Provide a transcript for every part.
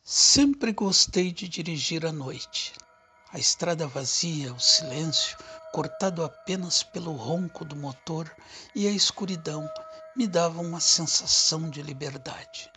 Sempre gostei de dirigir à noite. A estrada vazia, o silêncio, cortado apenas pelo ronco do motor e a escuridão, me davam uma sensação de liberdade.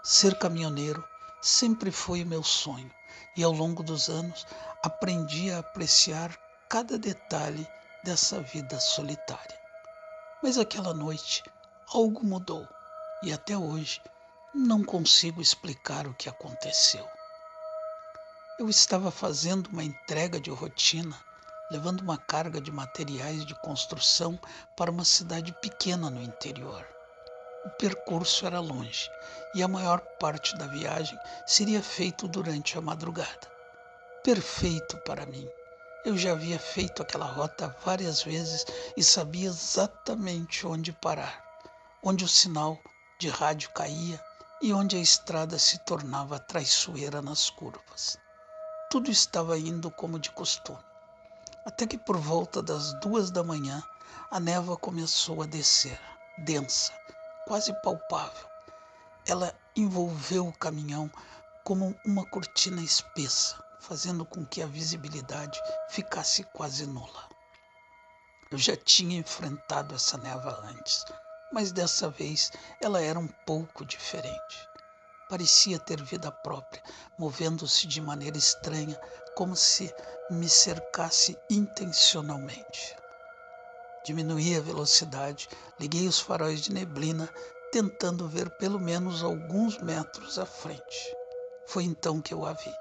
Ser caminhoneiro sempre foi o meu sonho e ao longo dos anos aprendi a apreciar cada detalhe dessa vida solitária. Mas aquela noite algo mudou e até hoje não consigo explicar o que aconteceu. Eu estava fazendo uma entrega de rotina, levando uma carga de materiais de construção para uma cidade pequena no interior. O percurso era longe e a maior parte da viagem seria feito durante a madrugada. Perfeito para mim. Eu já havia feito aquela rota várias vezes e sabia exatamente onde parar, onde o sinal de rádio caía e onde a estrada se tornava traiçoeira nas curvas. Tudo estava indo como de costume, até que por volta das 2 da manhã a névoa começou a descer, densa, quase palpável. Ela envolveu o caminhão como uma cortina espessa, fazendo com que a visibilidade ficasse quase nula. Eu já tinha enfrentado essa névoa antes, mas dessa vez ela era um pouco diferente. Parecia ter vida própria, movendo-se de maneira estranha, como se me cercasse intencionalmente. Diminuí a velocidade, liguei os faróis de neblina, tentando ver pelo menos alguns metros à frente. Foi então que eu a vi.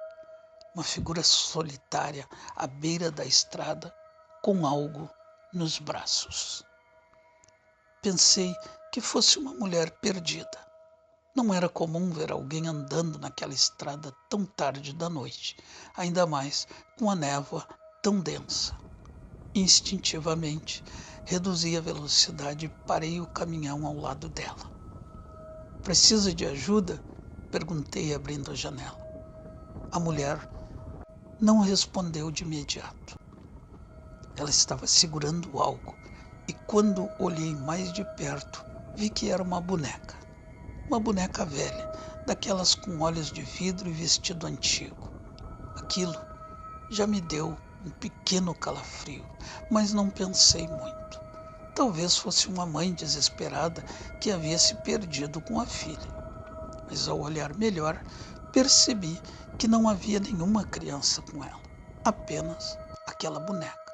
Uma figura solitária à beira da estrada, com algo nos braços. Pensei que fosse uma mulher perdida. Não era comum ver alguém andando naquela estrada tão tarde da noite, ainda mais com a névoa tão densa. Instintivamente, reduzi a velocidade e parei o caminhão ao lado dela. Precisa de ajuda? Perguntei, abrindo a janela. A mulher não respondeu de imediato. Ela estava segurando algo e quando olhei mais de perto, vi que era uma boneca. Uma boneca velha, daquelas com olhos de vidro e vestido antigo. Aquilo já me deu um pequeno calafrio, mas não pensei muito. Talvez fosse uma mãe desesperada que havia se perdido com a filha. Mas ao olhar melhor, percebi que não havia nenhuma criança com ela, apenas aquela boneca.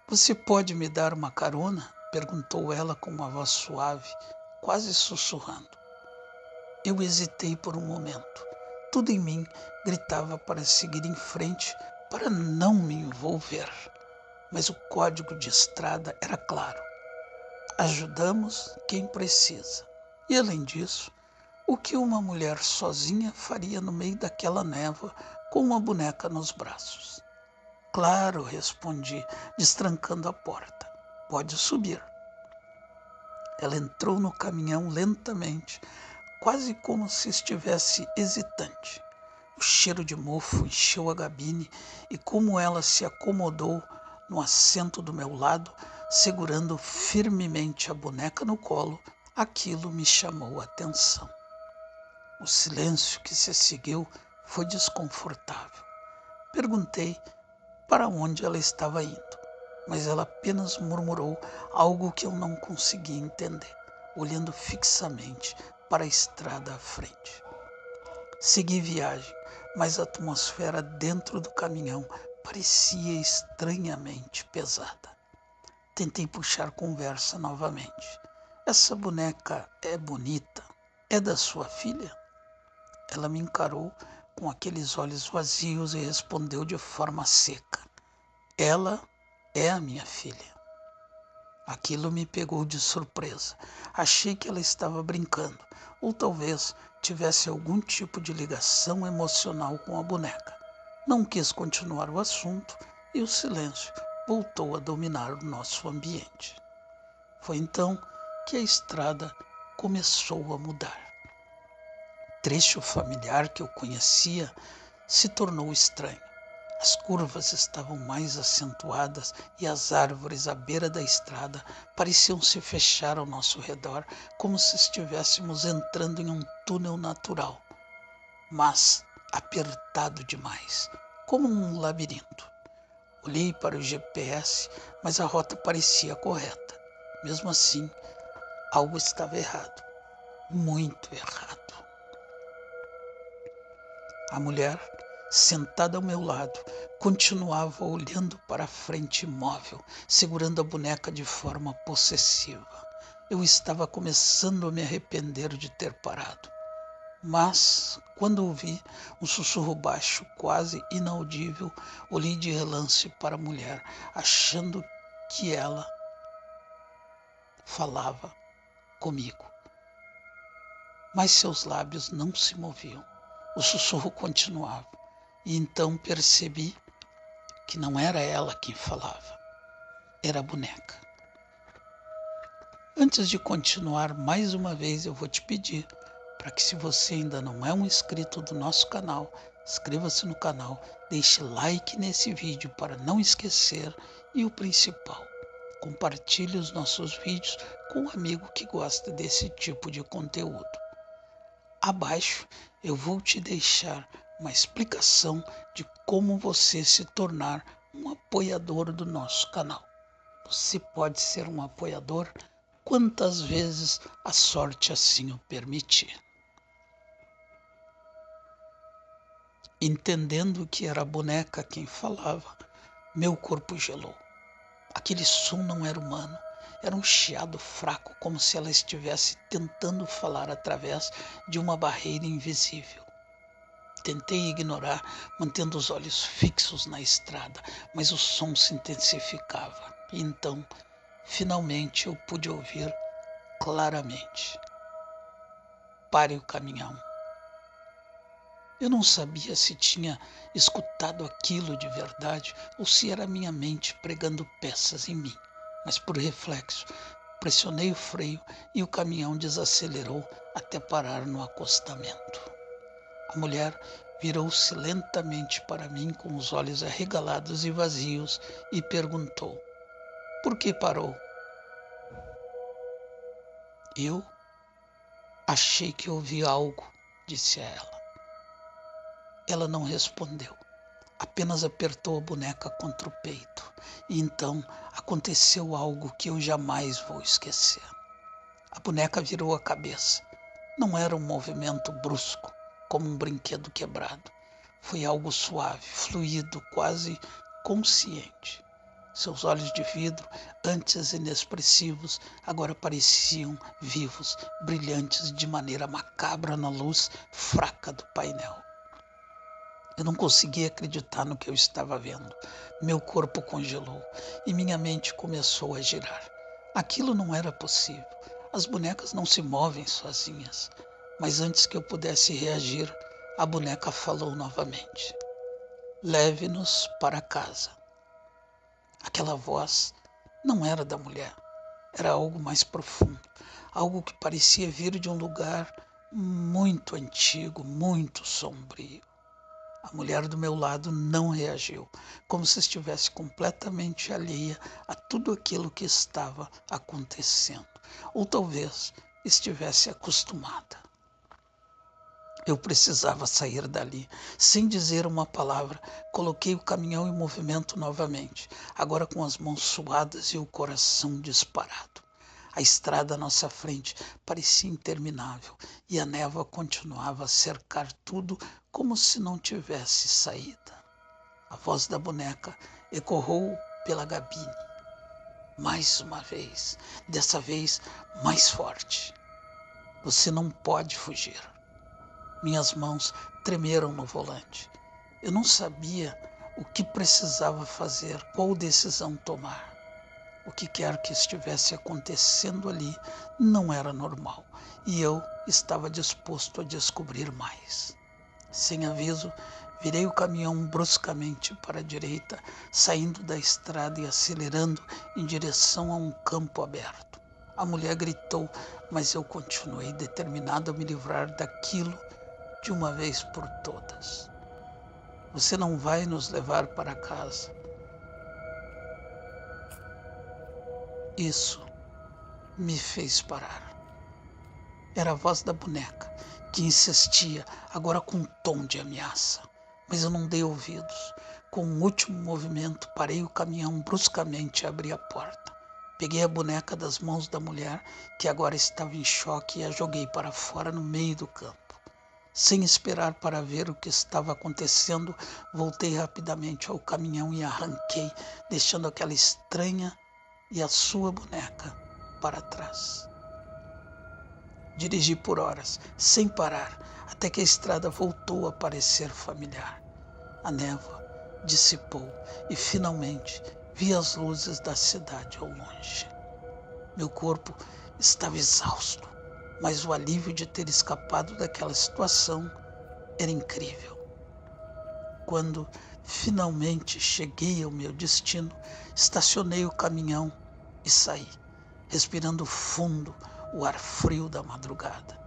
Você pode me dar uma carona? Perguntou ela com uma voz suave, quase sussurrando. Eu hesitei por um momento. Tudo em mim gritava para seguir em frente, para não me envolver. Mas o código de estrada era claro. Ajudamos quem precisa. E além disso, o que uma mulher sozinha faria no meio daquela névoa com uma boneca nos braços? Claro, respondi, destrancando a porta. Pode subir. Ela entrou no caminhão lentamente, quase como se estivesse hesitante. O cheiro de mofo encheu a cabine e como ela se acomodou no assento do meu lado, segurando firmemente a boneca no colo, aquilo me chamou a atenção. O silêncio que se seguiu foi desconfortável. Perguntei para onde ela estava indo, mas ela apenas murmurou algo que eu não conseguia entender, olhando fixamente para a estrada à frente. Segui viagem, mas a atmosfera dentro do caminhão parecia estranhamente pesada. Tentei puxar conversa novamente. Essa boneca é bonita? É da sua filha? Ela me encarou com aqueles olhos vazios e respondeu de forma seca. Ela é a minha filha. Aquilo me pegou de surpresa. Achei que ela estava brincando, ou talvez tivesse algum tipo de ligação emocional com a boneca. Não quis continuar o assunto e o silêncio voltou a dominar o nosso ambiente. Foi então que a estrada começou a mudar. O trecho familiar que eu conhecia se tornou estranho. As curvas estavam mais acentuadas e as árvores à beira da estrada pareciam se fechar ao nosso redor, como se estivéssemos entrando em um túnel natural. mas apertado demais, como um labirinto. Olhei para o GPS, mas a rota parecia correta. Mesmo assim, algo estava errado, muito errado. A mulher, sentada ao meu lado, continuava olhando para a frente imóvel, segurando a boneca de forma possessiva. Eu estava começando a me arrepender de ter parado. Mas, quando ouvi um sussurro baixo, quase inaudível, olhei de relance para a mulher, achando que ela falava comigo. Mas seus lábios não se moviam. O sussurro continuava. E então percebi que não era ela quem falava, era a boneca. Antes de continuar, mais uma vez eu vou te pedir para que, se você ainda não é um inscrito do nosso canal, inscreva-se no canal, deixe like nesse vídeo para não esquecer e o principal, compartilhe os nossos vídeos com um amigo que gosta desse tipo de conteúdo. Abaixo eu vou te deixar uma explicação de como você se tornar um apoiador do nosso canal. Você pode ser um apoiador quantas vezes a sorte assim o permitir. Entendendo que era a boneca quem falava, meu corpo gelou. Aquele som não era humano, era um chiado fraco, como se ela estivesse tentando falar através de uma barreira invisível. Tentei ignorar, mantendo os olhos fixos na estrada, mas o som se intensificava. E então, finalmente, eu pude ouvir claramente: pare o caminhão. Eu não sabia se tinha escutado aquilo de verdade ou se era minha mente pregando peças em mim, mas por reflexo, pressionei o freio e o caminhão desacelerou até parar no acostamento. A mulher virou-se lentamente para mim com os olhos arregalados e vazios e perguntou: por que parou? Eu achei que ouvi algo, disse a ela. Ela não respondeu, apenas apertou a boneca contra o peito. E então aconteceu algo que eu jamais vou esquecer. A boneca virou a cabeça. Não era um movimento brusco, como um brinquedo quebrado. Foi algo suave, fluido, quase consciente. Seus olhos de vidro, antes inexpressivos, agora pareciam vivos, brilhantes de maneira macabra na luz fraca do painel. Eu não conseguia acreditar no que eu estava vendo. Meu corpo congelou e minha mente começou a girar. Aquilo não era possível. As bonecas não se movem sozinhas. Mas antes que eu pudesse reagir, a boneca falou novamente: leve-nos para casa. Aquela voz não era da mulher. Era algo mais profundo. Algo que parecia vir de um lugar muito antigo, muito sombrio. A mulher do meu lado não reagiu, como se estivesse completamente alheia a tudo aquilo que estava acontecendo. Ou talvez estivesse acostumada. Eu precisava sair dali. Sem dizer uma palavra, coloquei o caminhão em movimento novamente, agora com as mãos suadas e o coração disparado. A estrada à nossa frente parecia interminável e a névoa continuava a cercar tudo como se não tivesse saída. A voz da boneca ecoou pela gabine. Mais uma vez, dessa vez mais forte. Você não pode fugir. Minhas mãos tremeram no volante. Eu não sabia o que precisava fazer, qual decisão tomar. O que quer que estivesse acontecendo ali não era normal e eu estava disposto a descobrir mais. Sem aviso, virei o caminhão bruscamente para a direita, saindo da estrada e acelerando em direção a um campo aberto. A mulher gritou, mas eu continuei determinado a me livrar daquilo de uma vez por todas. Você não vai nos levar para casa. Isso me fez parar. Era a voz da boneca, que insistia, agora com um tom de ameaça. Mas eu não dei ouvidos. Com um último movimento, parei o caminhão bruscamente e abri a porta. Peguei a boneca das mãos da mulher, que agora estava em choque, e a joguei para fora no meio do campo. Sem esperar para ver o que estava acontecendo, voltei rapidamente ao caminhão e arranquei, deixando aquela estranha e a sua boneca para trás. Dirigi por horas, sem parar, até que a estrada voltou a parecer familiar. A névoa dissipou e, finalmente, vi as luzes da cidade ao longe. Meu corpo estava exausto, mas o alívio de ter escapado daquela situação era incrível. Quando finalmente cheguei ao meu destino, estacionei o caminhão e saí, respirando fundo o ar frio da madrugada.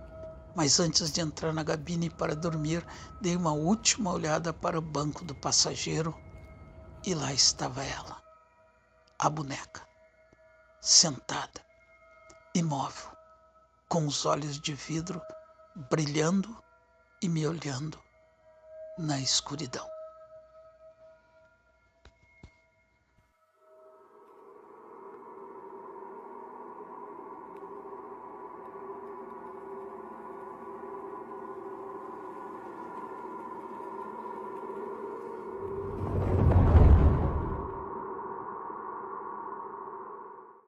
Mas antes de entrar na cabine para dormir, dei uma última olhada para o banco do passageiro e lá estava ela, a boneca, sentada, imóvel, com os olhos de vidro brilhando e me olhando na escuridão.